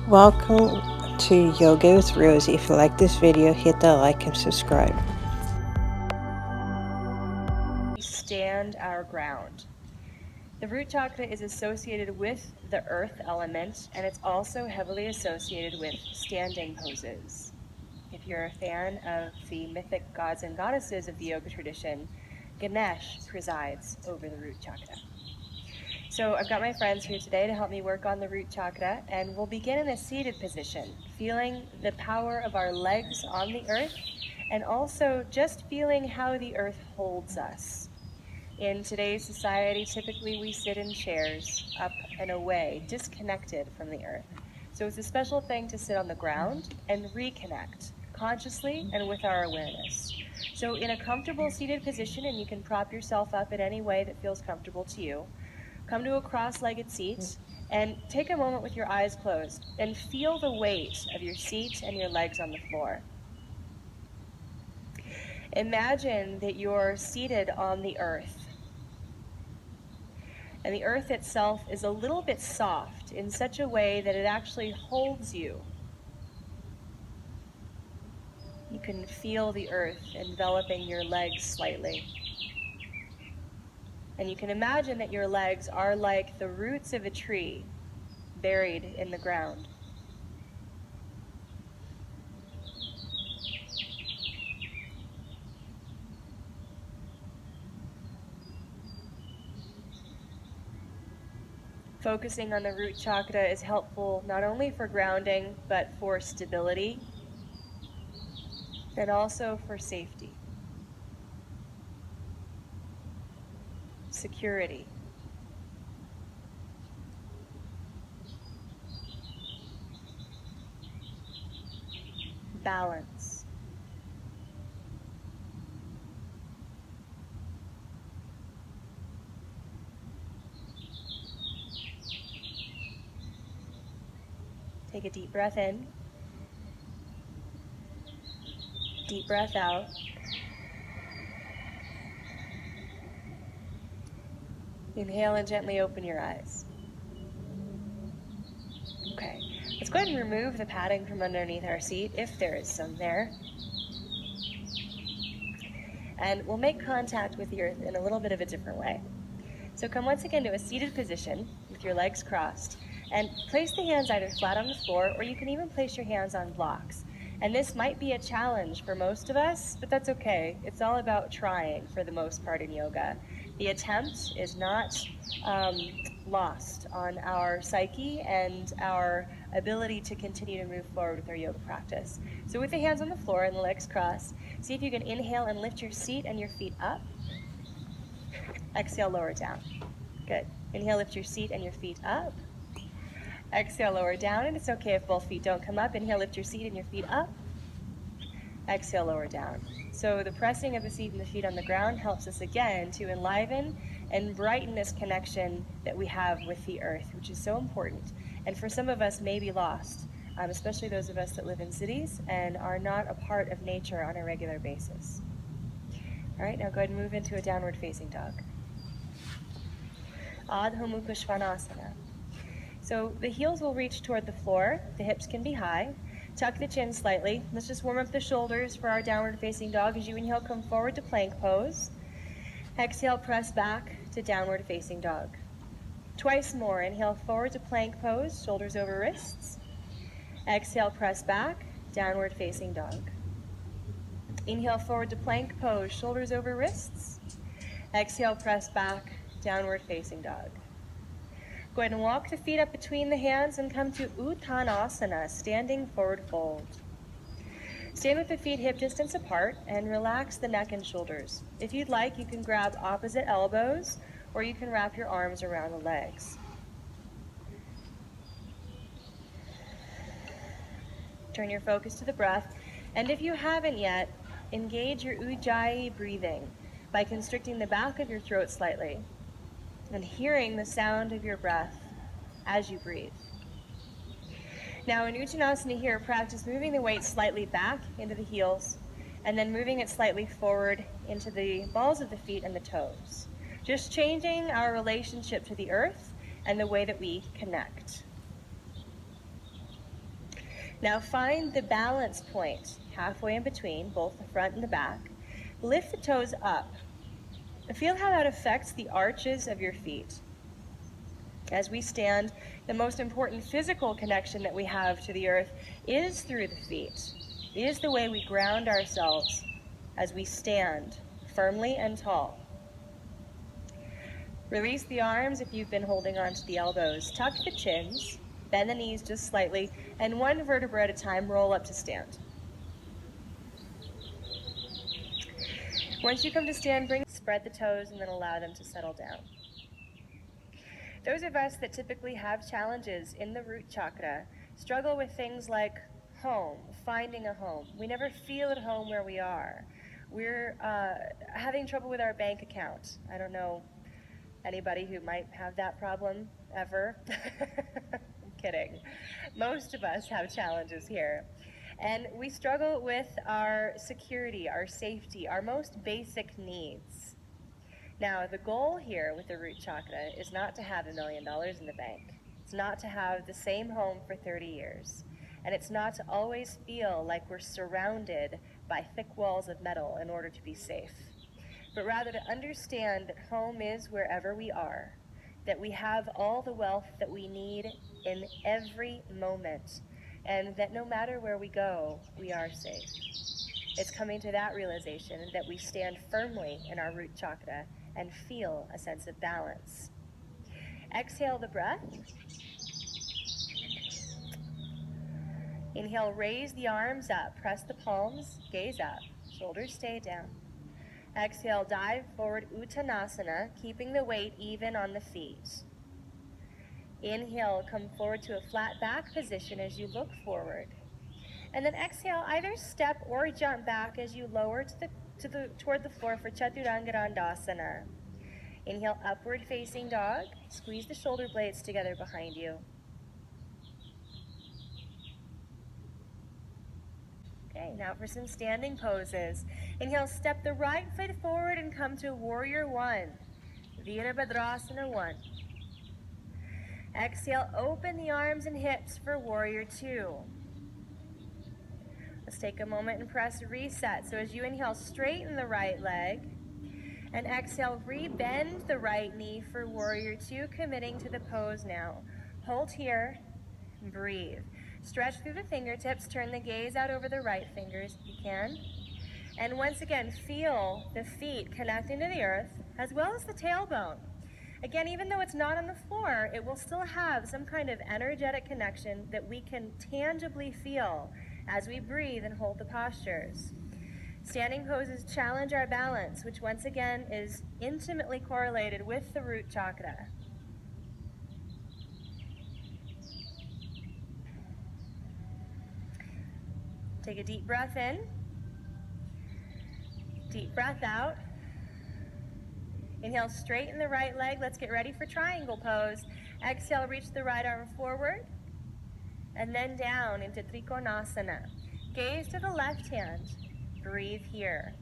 Welcome to Yoga with Rosie. If you like this video, hit that like and subscribe. We stand our ground. The root chakra is associated with the earth element, and it's also heavily associated with standing poses. If you're a fan of the mythic gods and goddesses of the yoga tradition, Ganesh presides over the root chakra. So I've got my friends here today to help me work on the root chakra, and we'll begin in a seated position, feeling the power of our legs on the earth, and also just feeling how the earth holds us. In today's society, typically we sit in chairs, up and away, disconnected from the earth. So it's a special thing to sit on the ground and reconnect consciously and with our awareness. So in a comfortable seated position, and you can prop yourself up in any way that feels comfortable to you, come to a cross-legged seat and take a moment with your eyes closed and feel the weight of your seat and your legs on the floor. Imagine that you're seated on the earth, and the earth itself is a little bit soft in such a way that it actually holds you. You can feel the earth enveloping your legs slightly. And you can imagine that your legs are like the roots of a tree buried in the ground. Focusing on the root chakra is helpful not only for grounding, but for stability, and also for safety, security, balance. Take a deep breath in, deep breath out. Inhale and gently open your eyes. Okay, let's go ahead and remove the padding from underneath our seat, if there is some there. And we'll make contact with the earth in a little bit of a different way. So come once again to a seated position with your legs crossed, and place the hands either flat on the floor, or you can even place your hands on blocks. And this might be a challenge for most of us, but that's okay. It's all about trying for the most part in yoga. The attempt is not lost on our psyche and our ability to continue to move forward with our yoga practice. So with the hands on the floor and the legs crossed, see if you can inhale and lift your seat and your feet up. Exhale, lower down. Good. Inhale, lift your seat and your feet up. Exhale, lower down, and it's okay if both feet don't come up. Inhale, lift your seat and your feet up. Exhale, lower down. So the pressing of the seat and the feet on the ground helps us again to enliven and brighten this connection that we have with the earth, which is so important. And for some of us may be lost, especially those of us that live in cities and are not a part of nature on a regular basis. All right, now go ahead and move into a downward facing dog. Adho Mukha Svanasana. So the heels will reach toward the floor, the hips can be high. Tuck the chin slightly. Let's just warm up the shoulders for our downward facing dog. As you inhale, come forward to plank pose. Exhale, press back to downward facing dog. Twice more. Inhale, forward to plank pose, shoulders over wrists. Exhale, press back, downward facing dog. Inhale, forward to plank pose, shoulders over wrists. Exhale, press back, downward facing dog. Go ahead and walk the feet up between the hands and come to Uttanasana, standing forward fold. Stand with the feet hip distance apart and relax the neck and shoulders. If you'd like, you can grab opposite elbows, or you can wrap your arms around the legs. Turn your focus to the breath, and if you haven't yet, engage your Ujjayi breathing by constricting the back of your throat slightly and hearing the sound of your breath as you breathe. Now in Uttanasana here, practice moving the weight slightly back into the heels and then moving it slightly forward into the balls of the feet and the toes. Just changing our relationship to the earth and the way that we connect. Now find the balance point halfway in between, both the front and the back. Lift the toes up. Feel how that affects the arches of your feet. As we stand, the most important physical connection that we have to the earth is through the feet. It is the way we ground ourselves as we stand firmly and tall. Release the arms if you've been holding on to the elbows. Tuck the chins, bend the knees just slightly, and one vertebra at a time, roll up to stand. Once you come to stand, spread the toes and then allow them to settle down. Those of us that typically have challenges in the root chakra struggle with things like home, finding a home. We never feel at home where we are. We're having trouble with our bank account. I don't know anybody who might have that problem ever. I'm kidding. Most of us have challenges here. And we struggle with our security, our safety, our most basic needs. Now, the goal here with the root chakra is not to have $1 million in the bank. It's not to have the same home for 30 years. And it's not to always feel like we're surrounded by thick walls of metal in order to be safe, but rather to understand that home is wherever we are, that we have all the wealth that we need in every moment, and that no matter where we go, we are safe. It's coming to that realization that we stand firmly in our root chakra and feel a sense of balance. Exhale the breath. Inhale, raise the arms up, press the palms, gaze up, shoulders stay down. Exhale, dive forward, Uttanasana, keeping the weight even on the feet. Inhale, come forward to a flat back position as you look forward. And then exhale, either step or jump back as you lower toward the floor for Chaturanga. Inhale, upward facing dog. Squeeze the shoulder blades together behind you. Okay, now for some standing poses. Inhale, step the right foot forward and come to Warrior One. Virabhadrasana 1. Exhale, open the arms and hips for Warrior 2. Let's take a moment and press reset. So as you inhale, straighten the right leg. And exhale, re-bend the right knee for Warrior 2, committing to the pose now. Hold here, breathe. Stretch through the fingertips, turn the gaze out over the right fingers if you can. And once again, feel the feet connecting to the earth, as well as the tailbone. Again, even though it's not on the floor, it will still have some kind of energetic connection that we can tangibly feel as we breathe and hold the postures. Standing poses challenge our balance, which once again is intimately correlated with the root chakra. Take a deep breath in, deep breath out. Inhale, straighten the right leg. Let's get ready for triangle pose. Exhale, reach the right arm forward, and then down into Trikonasana. Gaze to the left hand. Breathe here.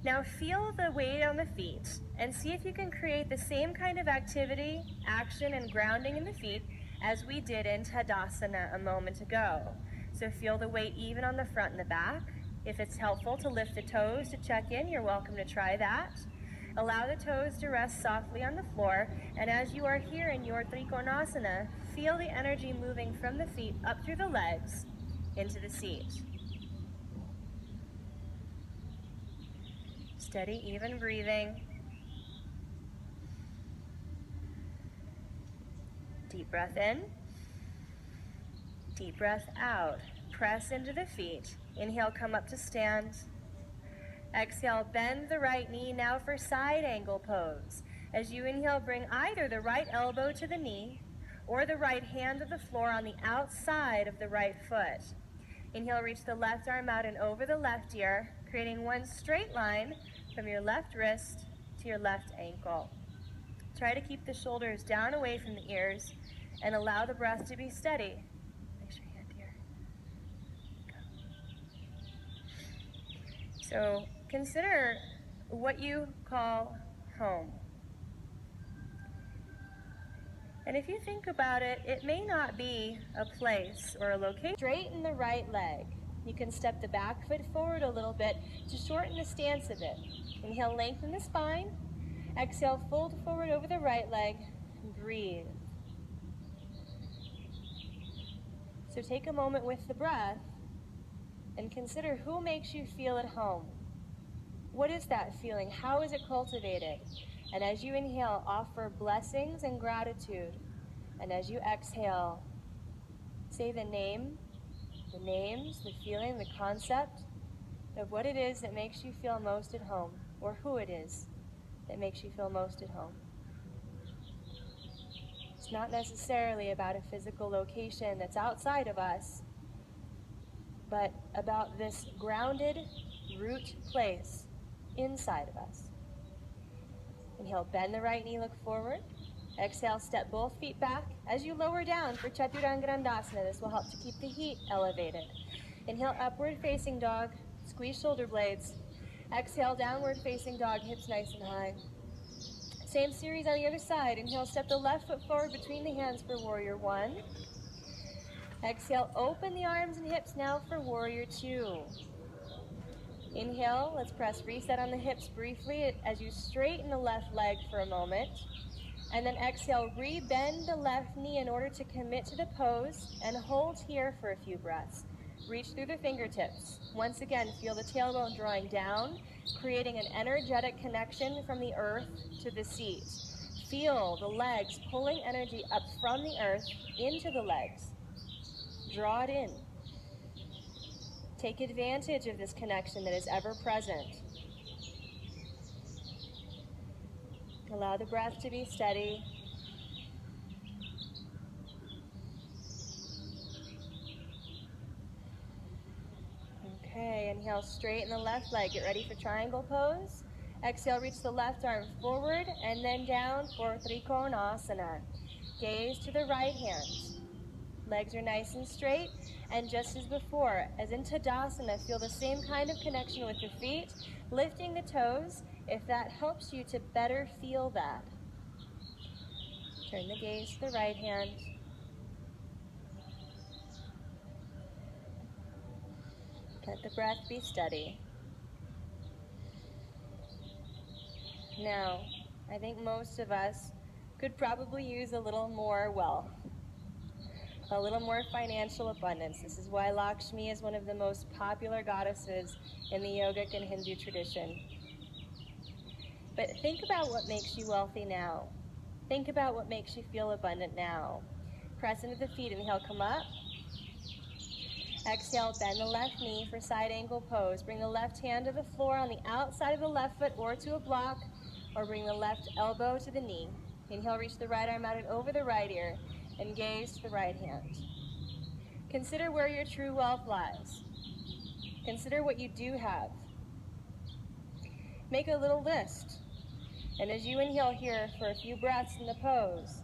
Now feel the weight on the feet and see if you can create the same kind of activity, action, and grounding in the feet as we did in Tadasana a moment ago. So feel the weight even on the front and the back. If it's helpful to lift the toes to check in, you're welcome to try that. Allow the toes to rest softly on the floor, and as you are here in your Trikonasana, feel the energy moving from the feet up through the legs into the seat. Steady, even breathing. Deep breath in. Deep breath out. Press into the feet. Inhale, come up to stand. Exhale, bend the right knee now for side angle pose. As you inhale, bring either the right elbow to the knee or the right hand to the floor on the outside of the right foot. Inhale, reach the left arm out and over the left ear, creating one straight line from your left wrist to your left ankle. Try to keep the shoulders down away from the ears and allow the breath to be steady. Make sure your hand here. Go. So consider what you call home. And if you think about it, it may not be a place or a location. Straighten the right leg. You can step the back foot forward a little bit to shorten the stance a bit. Inhale, lengthen the spine. Exhale, fold forward over the right leg. Breathe. So take a moment with the breath and consider who makes you feel at home. What is that feeling? How is it cultivated? And as you inhale, offer blessings and gratitude. And as you exhale, say the name, the names, the feeling, the concept of what it is that makes you feel most at home, or who it is that makes you feel most at home. It's not necessarily about a physical location that's outside of us, but about this grounded root place inside of us. Inhale, bend the right knee, look forward. Exhale, step both feet back. As you lower down for Chaturanga, this will help to keep the heat elevated. Inhale, upward facing dog, squeeze shoulder blades. Exhale, downward facing dog, hips nice and high. Same series on the other side. Inhale, step the left foot forward between the hands for warrior one. Exhale, open the arms and hips now for warrior two. Inhale, let's press reset on the hips briefly as you straighten the left leg for a moment. And then exhale, re-bend the left knee in order to commit to the pose and hold here for a few breaths. Reach through the fingertips. Once again, feel the tailbone drawing down, creating an energetic connection from the earth to the seat. Feel the legs pulling energy up from the earth into the legs. Draw it in. Take advantage of this connection that is ever present. Allow the breath to be steady. Okay, inhale, straighten the left leg. Get ready for triangle pose. Exhale, reach the left arm forward and then down for Trikonasana. Gaze to the right hand. Legs are nice and straight. And just as before, as in Tadasana, feel the same kind of connection with the feet, lifting the toes if that helps you to better feel that. Turn the gaze to the right hand. Let the breath be steady. Now, I think most of us could probably use a little more wealth, a little more financial abundance. This is why Lakshmi is one of the most popular goddesses in the yogic and Hindu tradition. But think about what makes you wealthy now. Think about what makes you feel abundant now. Press into the feet. Inhale, come up. Exhale, bend the left knee for side angle pose. Bring the left hand to the floor on the outside of the left foot or to a block, or bring the left elbow to the knee. Inhale, reach the right arm out and over the right ear, and gaze to the right hand. Consider where your true wealth lies. Consider what you do have. Make a little list. And as you inhale here for a few breaths in the pose,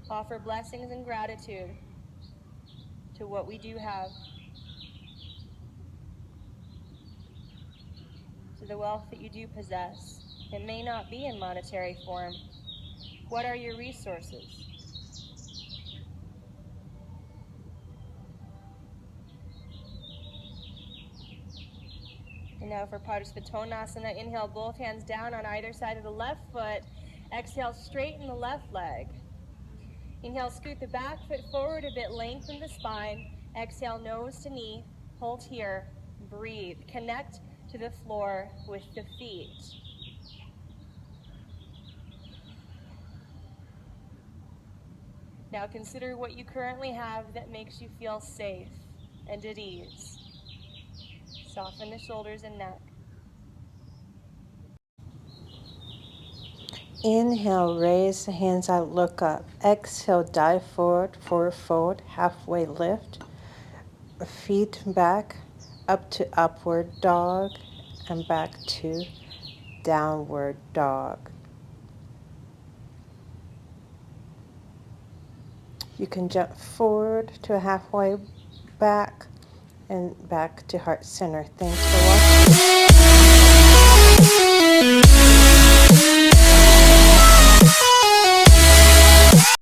offer blessings and gratitude to what we do have, to the wealth that you do possess. It may not be in monetary form. What are your resources? And now for Padusvatonasana, inhale, both hands down on either side of the left foot. Exhale, straighten the left leg. Inhale, scoot the back foot forward a bit, lengthen the spine. Exhale, nose to knee. Hold here. Breathe. Connect to the floor with the feet. Now consider what you currently have that makes you feel safe and at ease. Soften the shoulders and neck. Inhale, raise the hands out, look up. Exhale, dive forward, forward fold, halfway lift. Feet back, up to upward dog, and back to downward dog. You can jump forward to a halfway back and back to heart center. Thanks for watching.